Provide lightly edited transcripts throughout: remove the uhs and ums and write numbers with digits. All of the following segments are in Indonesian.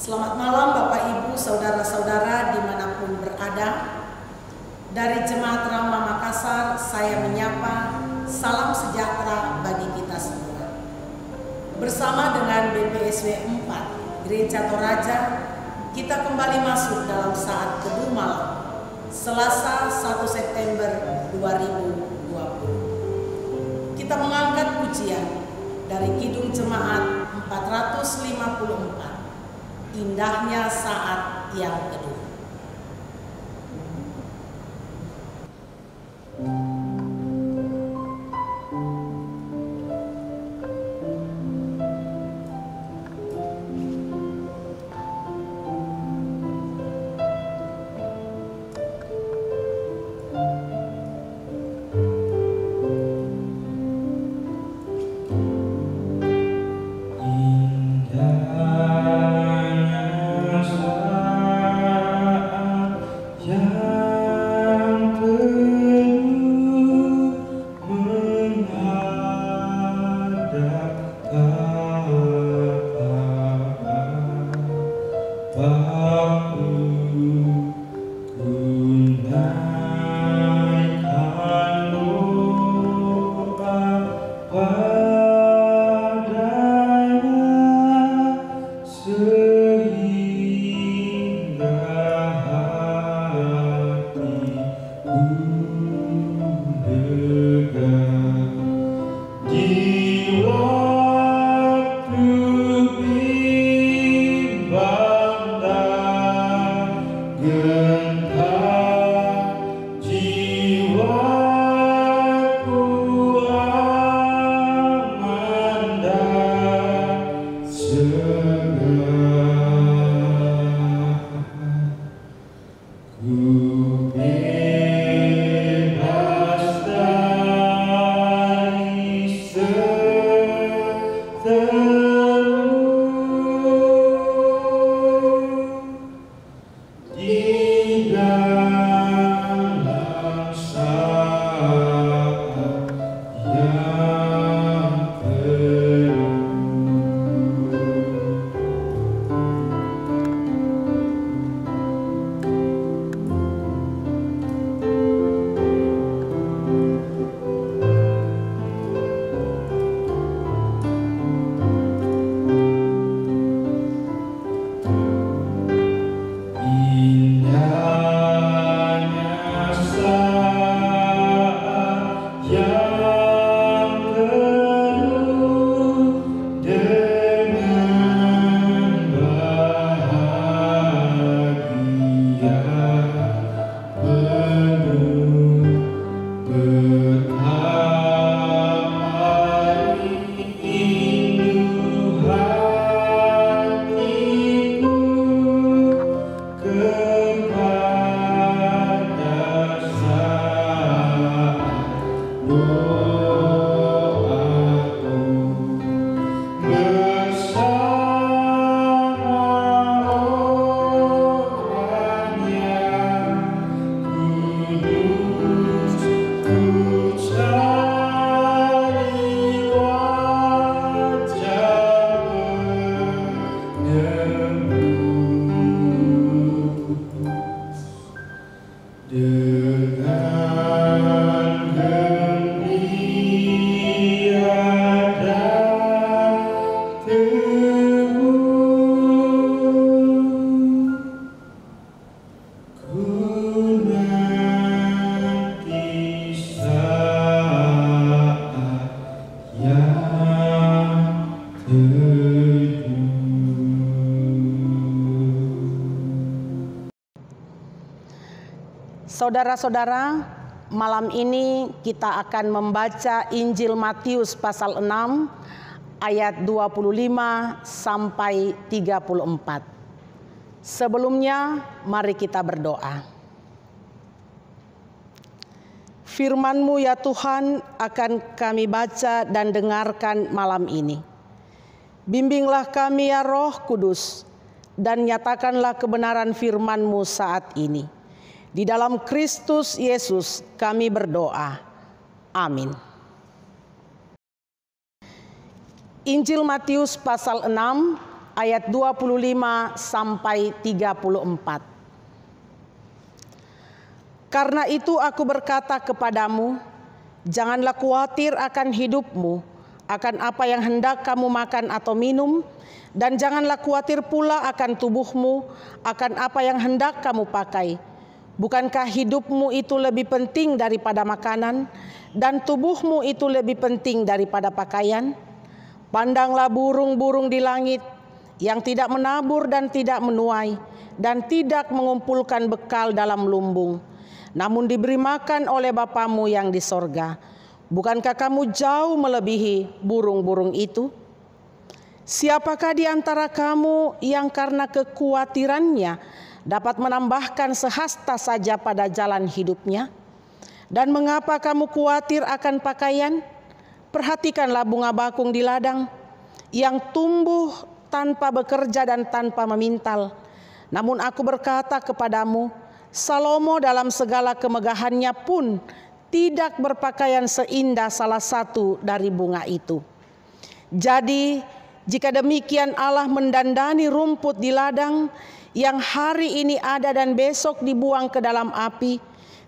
Selamat malam Bapak Ibu, Saudara-saudara dimanapun berada. Dari Jemaat Rama Makassar, saya menyapa salam sejahtera bagi kita semua. Bersama dengan BPSW 4 Gereja Toraja, kita kembali masuk dalam saat teduh malam, Selasa 1 September 2020. Kita mengangkat pujian dari Kidung Jemaat 454. Indahnya saat yang teduh. Saudara-saudara, malam ini kita akan membaca Injil Matius pasal 6 ayat 25 sampai 34. Sebelumnya, mari kita berdoa. Firman-Mu ya Tuhan akan kami baca dan dengarkan malam ini. Bimbinglah kami ya Roh Kudus, dan nyatakanlah kebenaran firman-Mu saat ini. Di dalam Kristus Yesus kami berdoa. Amin. Injil Matius pasal 6 ayat 25 sampai 34. Karena itu aku berkata kepadamu, janganlah khawatir akan hidupmu, akan apa yang hendak kamu makan atau minum, dan janganlah khawatir pula akan tubuhmu, akan apa yang hendak kamu pakai. Bukankah hidupmu itu lebih penting daripada makanan, dan tubuhmu itu lebih penting daripada pakaian? Pandanglah burung-burung di langit, yang tidak menabur dan tidak menuai, dan tidak mengumpulkan bekal dalam lumbung, namun diberi makan oleh Bapamu yang di sorga. Bukankah kamu jauh melebihi burung-burung itu? Siapakah di antara kamu yang karena kekhawatirannya dapat menambahkan sehasta saja pada jalan hidupnya? Dan mengapa kamu khawatir akan pakaian? Perhatikanlah bunga bakung di ladang, yang tumbuh tanpa bekerja dan tanpa memintal. Namun aku berkata kepadamu, Salomo dalam segala kemegahannya pun tidak berpakaian seindah salah satu dari bunga itu. Jadi jika demikian Allah mendandani rumput di ladang yang hari ini ada dan besok dibuang ke dalam api,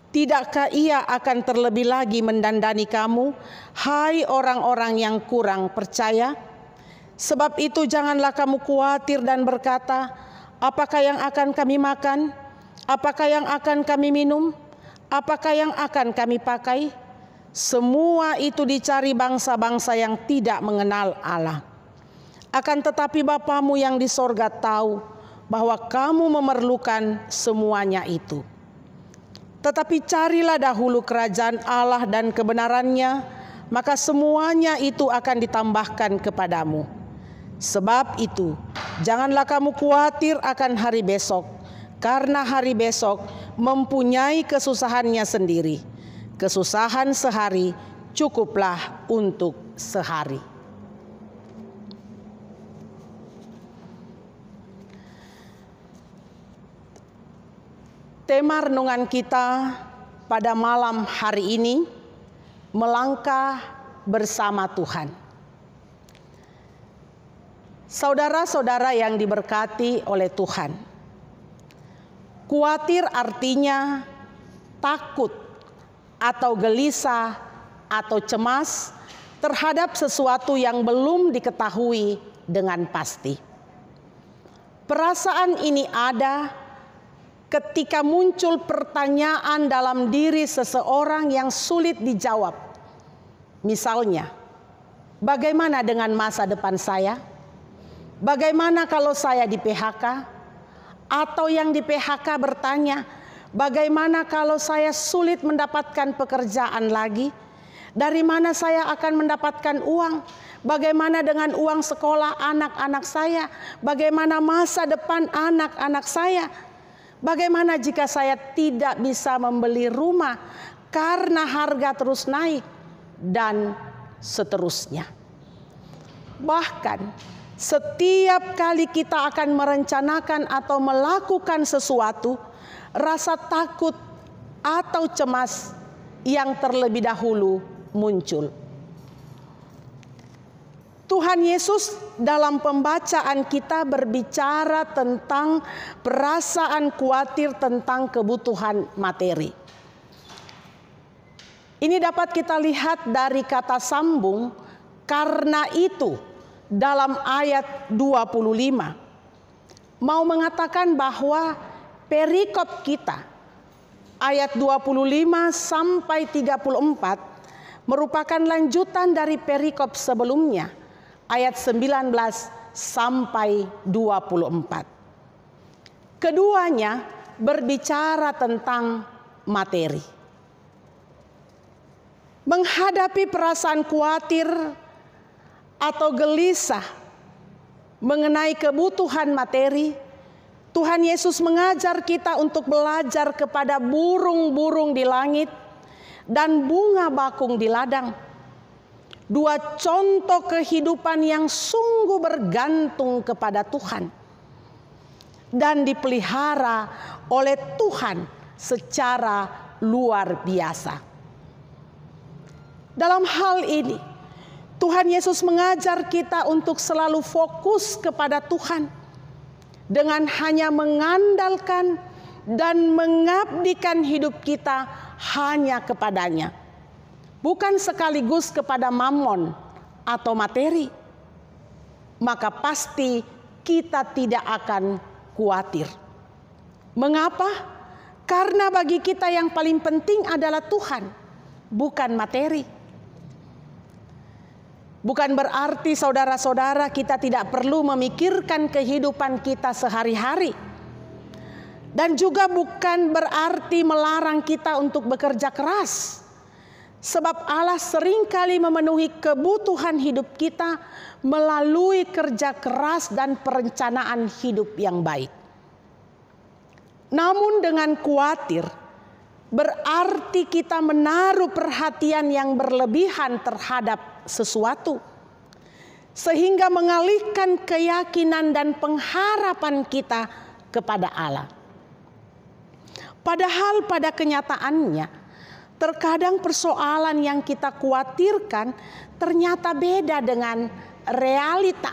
tidakkah Ia akan terlebih lagi mendandani kamu, hai orang-orang yang kurang percaya? Sebab itu janganlah kamu khawatir dan berkata, apakah yang akan kami makan? Apakah yang akan kami minum? Apakah yang akan kami pakai? Semua itu dicari bangsa-bangsa yang tidak mengenal Allah. Akan tetapi Bapamu yang di sorga tahu bahwa kamu memerlukan semuanya itu. Tetapi carilah dahulu kerajaan Allah dan kebenarannya, maka semuanya itu akan ditambahkan kepadamu. Sebab itu, janganlah kamu khawatir akan hari besok, karena hari besok mempunyai kesusahannya sendiri. Kesusahan sehari cukuplah untuk sehari. Tema renungan kita pada malam hari ini, melangkah bersama Tuhan. Saudara-saudara yang diberkati oleh Tuhan, khawatir artinya takut atau gelisah atau cemas terhadap sesuatu yang belum diketahui dengan pasti. Perasaan ini ada ketika muncul pertanyaan dalam diri seseorang yang sulit dijawab. Misalnya, bagaimana dengan masa depan saya? Bagaimana kalau saya di PHK? Atau yang di PHK bertanya, bagaimana kalau saya sulit mendapatkan pekerjaan lagi? Dari mana saya akan mendapatkan uang? Bagaimana dengan uang sekolah anak-anak saya? Bagaimana masa depan anak-anak saya? Bagaimana jika saya tidak bisa membeli rumah karena harga terus naik? Dan seterusnya. Bahkan setiap kali kita akan merencanakan atau melakukan sesuatu, rasa takut atau cemas yang terlebih dahulu muncul. Tuhan Yesus dalam pembacaan kita berbicara tentang perasaan khawatir tentang kebutuhan materi. Ini dapat kita lihat dari kata sambung, karena itu, dalam ayat 25. Mau mengatakan bahwa perikop kita, ayat 25 sampai 34, merupakan lanjutan dari perikop sebelumnya, ayat 19 sampai 24. Keduanya berbicara tentang materi. Menghadapi perasaan khawatir atau gelisah mengenai kebutuhan materi, Tuhan Yesus mengajar kita untuk belajar kepada burung-burung di langit dan bunga bakung di ladang. Dua contoh kehidupan yang sungguh bergantung kepada Tuhan dan dipelihara oleh Tuhan secara luar biasa. Dalam hal ini, Tuhan Yesus mengajar kita untuk selalu fokus kepada Tuhan dengan hanya mengandalkan dan mengabdikan hidup kita hanya kepadanya, bukan sekaligus kepada mammon atau materi. Maka pasti kita tidak akan khawatir. Mengapa? Karena bagi kita yang paling penting adalah Tuhan, bukan materi. Bukan berarti saudara-saudara kita tidak perlu memikirkan kehidupan kita sehari-hari. Dan juga bukan berarti melarang kita untuk bekerja keras. Sebab Allah seringkali memenuhi kebutuhan hidup kita melalui kerja keras dan perencanaan hidup yang baik. Namun dengan khawatir berarti kita menaruh perhatian yang berlebihan terhadap sesuatu, sehingga mengalihkan keyakinan dan pengharapan kita kepada Allah. Padahal pada kenyataannya, terkadang persoalan yang kita khawatirkan ternyata beda dengan realita.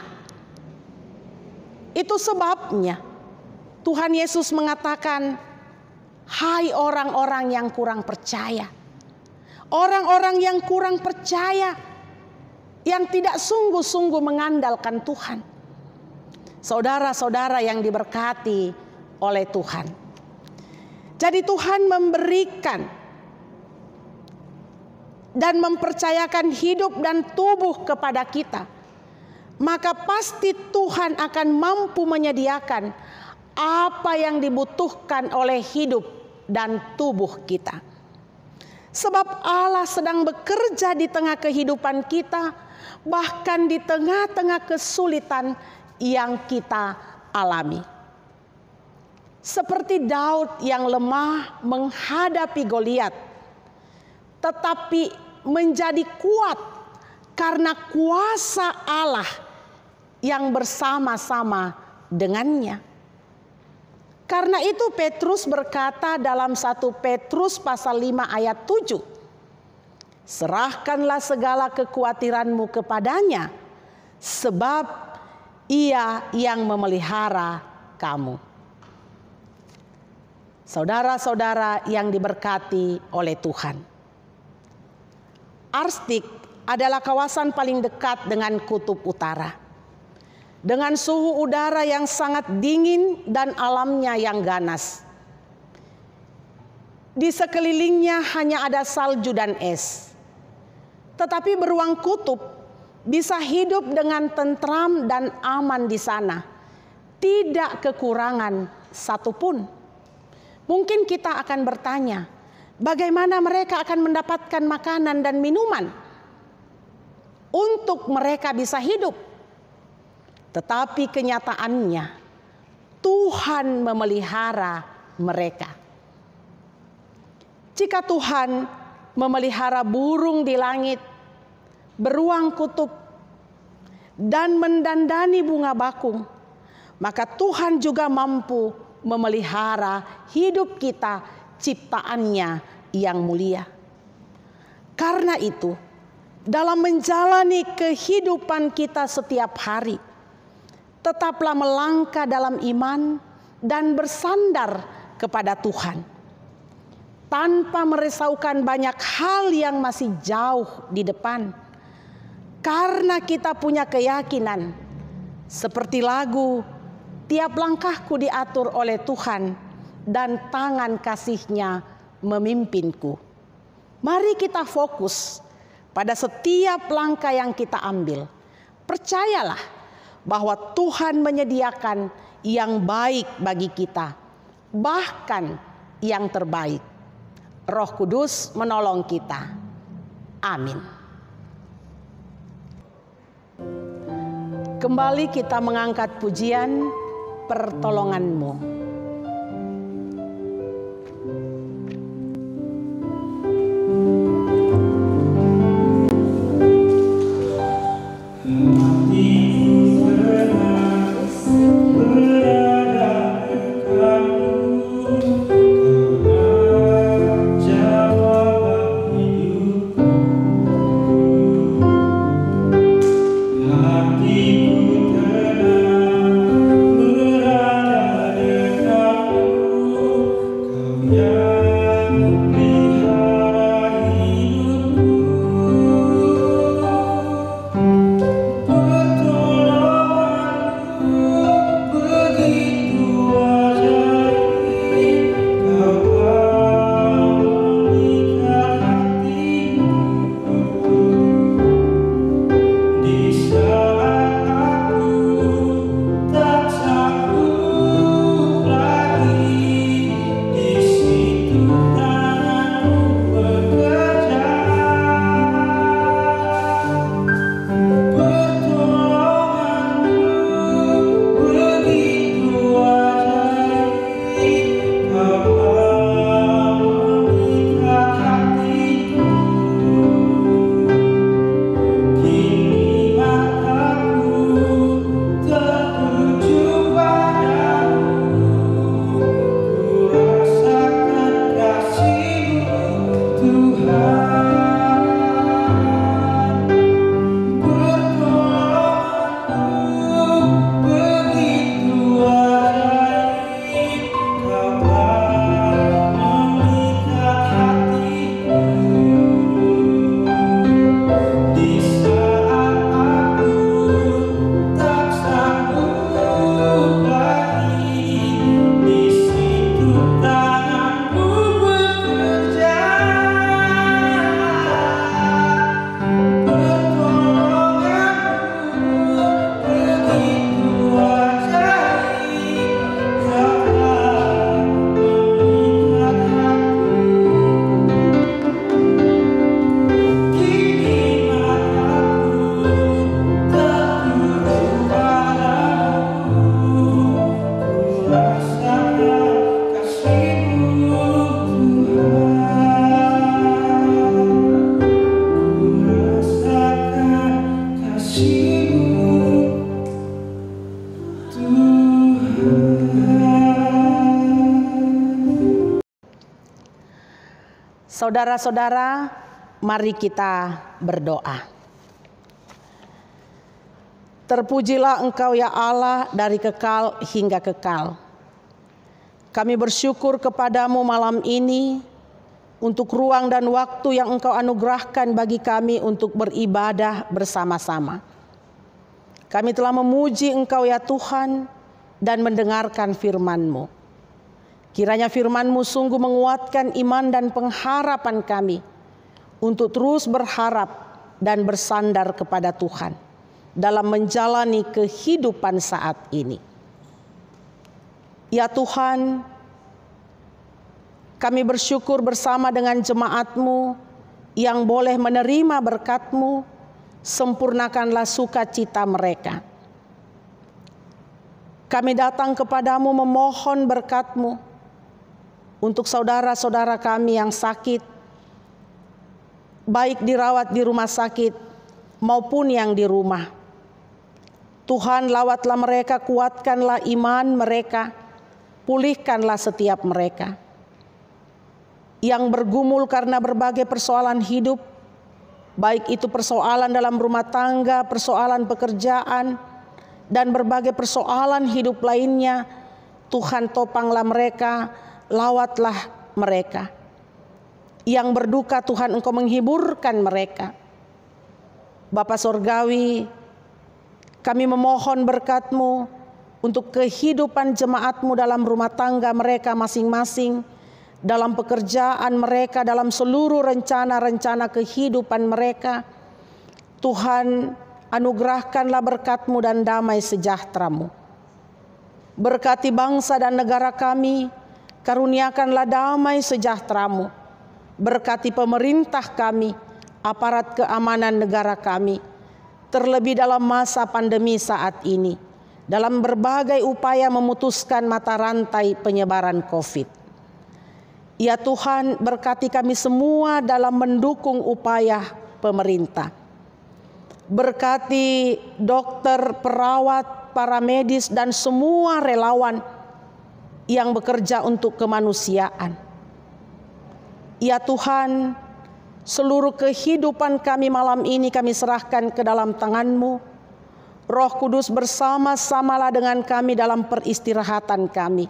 Itu sebabnya Tuhan Yesus mengatakan, "Hai orang-orang yang kurang percaya." Orang-orang yang kurang percaya, yang tidak sungguh-sungguh mengandalkan Tuhan. Saudara-saudara yang diberkati oleh Tuhan. Jadi Tuhan memberikan dan mempercayakan hidup dan tubuh kepada kita. Maka pasti Tuhan akan mampu menyediakan apa yang dibutuhkan oleh hidup dan tubuh kita. Sebab Allah sedang bekerja di tengah kehidupan kita, bahkan di tengah-tengah kesulitan yang kita alami. Seperti Daud yang lemah menghadapi Goliat, tetapi menjadi kuat karena kuasa Allah yang bersama-sama dengannya. Karena itu Petrus berkata dalam 1 Petrus pasal 5 ayat 7. Serahkanlah segala kekhawatiranmu kepadanya, sebab Ia yang memelihara kamu. Saudara-saudara yang diberkati oleh Tuhan. Arstik adalah kawasan paling dekat dengan kutub utara. Dengan suhu udara yang sangat dingin dan alamnya yang ganas. Di sekelilingnya hanya ada salju dan es. Tetapi beruang kutub bisa hidup dengan tentram dan aman di sana. Tidak kekurangan satupun. Mungkin kita akan bertanya, bagaimana mereka akan mendapatkan makanan dan minuman untuk mereka bisa hidup? Tetapi kenyataannya Tuhan memelihara mereka. Jika Tuhan memelihara burung di langit, beruang kutub, dan mendandani bunga bakung, maka Tuhan juga mampu memelihara hidup kita, ciptaannya yang mulia. Karena itu, dalam menjalani kehidupan kita setiap hari, tetaplah melangkah dalam iman dan bersandar kepada Tuhan. Tanpa merisaukan banyak hal yang masih jauh di depan. Karena kita punya keyakinan, seperti lagu, tiap langkahku diatur oleh Tuhan dan tangan kasih-Nya memimpinku. Mari kita fokus pada setiap langkah yang kita ambil. Percayalah bahwa Tuhan menyediakan yang baik bagi kita, bahkan yang terbaik. Roh Kudus menolong kita. Amin. Kembali kita mengangkat pujian pertolongan-Mu. Saudara-saudara, mari kita berdoa. Terpujilah Engkau ya Allah dari kekal hingga kekal. Kami bersyukur kepadamu malam ini untuk ruang dan waktu yang Engkau anugerahkan bagi kami untuk beribadah bersama-sama. Kami telah memuji Engkau ya Tuhan dan mendengarkan firman-Mu. Kiranya firman-Mu sungguh menguatkan iman dan pengharapan kami untuk terus berharap dan bersandar kepada Tuhan dalam menjalani kehidupan saat ini. Ya Tuhan, kami bersyukur bersama dengan jemaat-Mu yang boleh menerima berkat-Mu, sempurnakanlah sukacita mereka. Kami datang kepadamu memohon berkat-Mu untuk saudara-saudara kami yang sakit, baik dirawat di rumah sakit maupun yang di rumah. Tuhan, lawatlah mereka, kuatkanlah iman mereka, pulihkanlah setiap mereka yang bergumul karena berbagai persoalan hidup, baik itu persoalan dalam rumah tangga, persoalan pekerjaan, dan berbagai persoalan hidup lainnya. Tuhan, topanglah mereka, lawatlah mereka. Yang berduka, Tuhan, Engkau menghiburkan mereka. Bapa Sorgawi, kami memohon berkat-Mu untuk kehidupan jemaat-Mu dalam rumah tangga mereka masing-masing, dalam pekerjaan mereka, dalam seluruh rencana-rencana kehidupan mereka. Tuhan, anugerahkanlah berkat-Mu dan damai sejahtera-Mu. Berkati bangsa dan negara kami, karuniakanlah damai sejahtera-Mu. Berkati pemerintah kami, aparat keamanan negara kami, terlebih dalam masa pandemi saat ini, dalam berbagai upaya memutuskan mata rantai penyebaran COVID. Ya Tuhan, berkati kami semua dalam mendukung upaya pemerintah. Berkati dokter, perawat, para medis, dan semua relawan yang bekerja untuk kemanusiaan. Ya Tuhan, seluruh kehidupan kami malam ini kami serahkan ke dalam tangan-Mu. Roh Kudus bersama-samalah dengan kami dalam peristirahatan kami.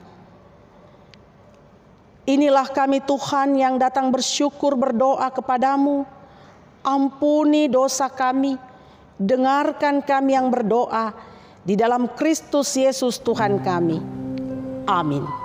Inilah kami Tuhan yang datang bersyukur berdoa kepadamu. Ampuni dosa kami, dengarkan kami yang berdoa di dalam Kristus Yesus Tuhan kami. Amin.